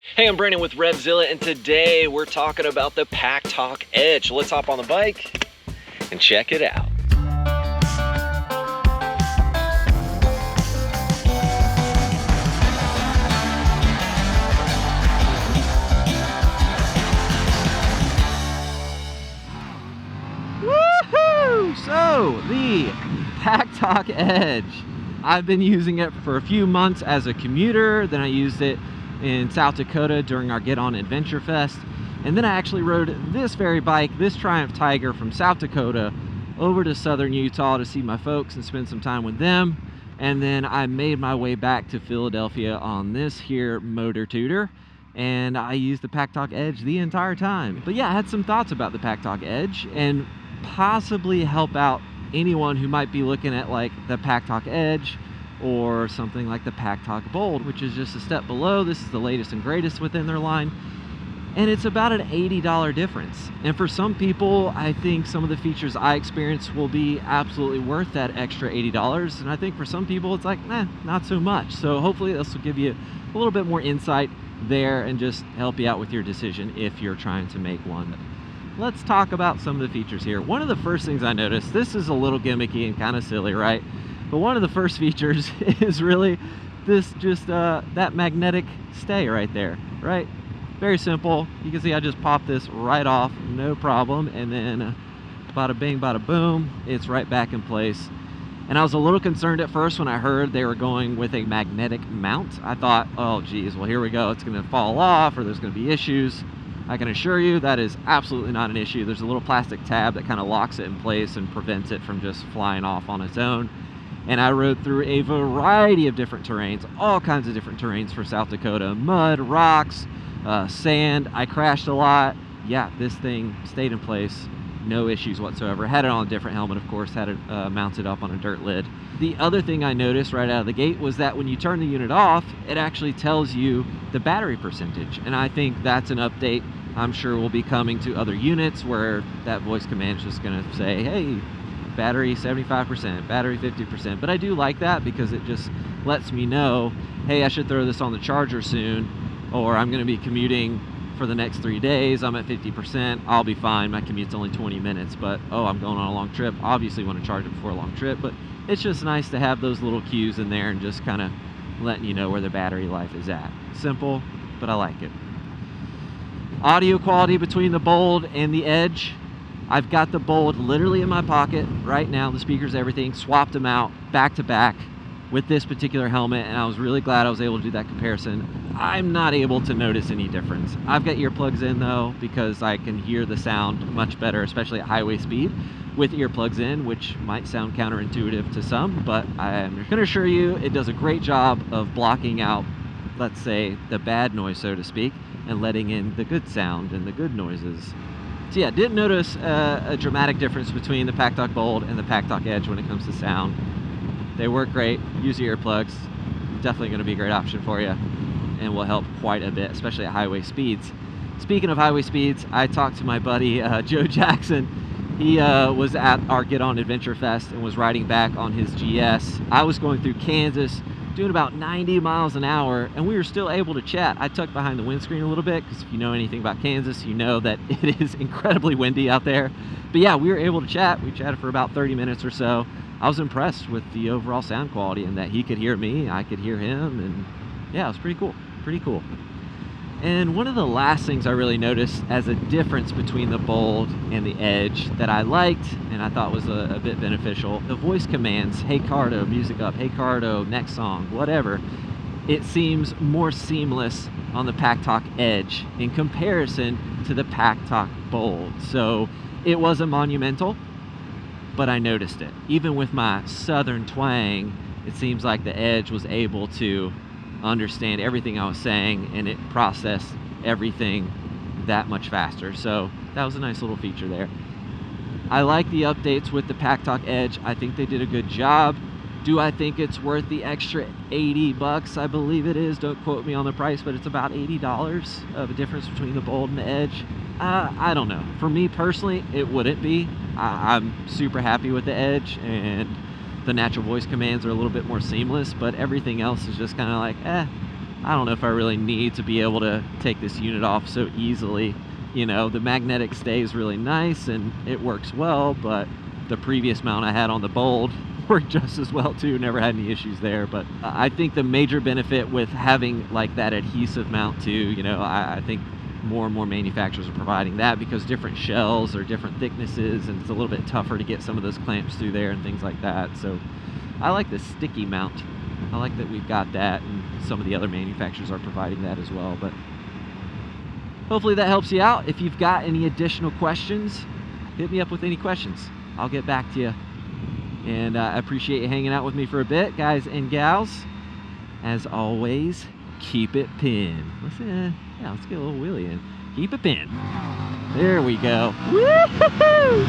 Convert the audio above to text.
Hey, I'm Brandon with RevZilla, and today we're talking about the PackTalk Edge. Let's hop on the bike and check it out. Woohoo! So, the PackTalk Edge. I've been using it for a few months as a commuter, then I used it in South Dakota during our Get On Adventure Fest, and then I actually rode this very bike, this Triumph Tiger, from South Dakota over to southern Utah to see my folks and spend some time with them, and then I made my way back to Philadelphia on this here motor tutor, and I used the PackTalk Edge the entire time. But yeah, I had some thoughts about the PackTalk Edge and possibly help out anyone who might be looking at like the PackTalk Edge or something like the PackTalk Bold, which is just a step below. This is the latest and greatest within their line, and it's about an $80 difference. And for some people, I think some of the features I experience will be absolutely worth that extra $80, and I think for some people it's like, not so much. So hopefully this will give you a little bit more insight there and just help you out with your decision if you're trying to make one. Let's talk about some of the features here. One of the first things I noticed, this is a little gimmicky and kind of silly, right? But one of the first features is really this, just that magnetic stay right there, right? Very simple. You can see I just popped this right off, no problem. And then bada bing, bada boom, it's right back in place. And I was a little concerned at first when I heard they were going with a magnetic mount. I thought, oh geez, well here we go. It's gonna fall off or there's gonna be issues. I can assure you that is absolutely not an issue. There's a little plastic tab that kind of locks it in place and prevents it from just flying off on its own. And I rode through a variety of different terrains, all kinds of different terrains for South Dakota. Mud, rocks, sand. I crashed a lot. Yeah, this thing stayed in place. No issues whatsoever. Had it on a different helmet, of course, had it mounted up on a dirt lid. The other thing I noticed right out of the gate was that when you turn the unit off, it actually tells you the battery percentage. And I think that's an update I'm sure will be coming to other units where that voice command is just going to say, hey, battery 75%, battery 50%. But I do like that because it just lets me know, hey, I should throw this on the charger soon, or I'm going to be commuting for the next 3 days. I'm at 50%. I'll be fine. My commute's only 20 minutes, but oh, I'm going on a long trip. Obviously want to charge it before a long trip, but it's just nice to have those little cues in there and just kind of letting you know where the battery life is at. Simple, but I like it. Audio quality between the Bold and the Edge. I've got the Bold literally in my pocket right now. The speakers, everything, swapped them out back to back with this particular helmet, and I was really glad I was able to do that comparison. I'm not able to notice any difference. I've got earplugs in though, because I can hear the sound much better, especially at highway speed with earplugs in, which might sound counterintuitive to some, but I'm gonna assure you it does a great job of blocking out, let's say, the bad noise, so to speak, and letting in the good sound and the good noises. So yeah, didn't notice a dramatic difference between the PackTalk Bold and the PackTalk Edge when it comes to sound. They work great. Use your earplugs. Definitely going to be a great option for you and will help quite a bit, especially at highway speeds. Speaking of highway speeds, I talked to my buddy Joe Jackson. He was at our Get On Adventure Fest and was riding back on his GS. I was going through Kansas doing about 90 miles an hour, and we were still able to chat. I tucked behind the windscreen a little bit because if you know anything about Kansas, you know that it is incredibly windy out there. But yeah, we were able to chat. We chatted for about 30 minutes or so. I was impressed with the overall sound quality and that he could hear me, I could hear him, and yeah, it was pretty cool, pretty cool. And one of the last things I really noticed as a difference between the Bold and the Edge that I liked and I thought was a bit beneficial, the voice commands, hey Cardo, music up, hey Cardo, next song, whatever. It seems more seamless on the PackTalk Edge in comparison to the PackTalk Bold. So it wasn't monumental, but I noticed it. Even with my southern twang, it seems like the Edge was able to understand everything I was saying, and it processed everything that much faster. So that was a nice little feature there. I like the updates with the PackTalk Edge. I think they did a good job. Do I think it's worth the extra 80 bucks? I believe it is. Don't quote me on the price, but it's about $80 of a difference between the Bold and the Edge. I don't know. For me personally, it wouldn't be. I'm super happy with the Edge, and the natural voice commands are a little bit more seamless, but everything else is just kind of like, I don't know if I really need to be able to take this unit off so easily. You know, the magnetic stays really nice and it works well, but the previous mount I had on the Bold worked just as well too, never had any issues there. But I think the major benefit with having like that adhesive mount too, you know, I think more and more manufacturers are providing that, because different shells are different thicknesses and it's a little bit tougher to get some of those clamps through there and things like that. So I like the sticky mount. I like that we've got that, and some of the other manufacturers are providing that as well. But hopefully that helps you out. If you've got any additional questions, hit me up with any questions. I'll get back to you. And I appreciate you hanging out with me for a bit, guys and gals. As always, keep it pinned. Let's get a little wheelie in. Keep it pinned. There we go. Woo-hoo-hoo!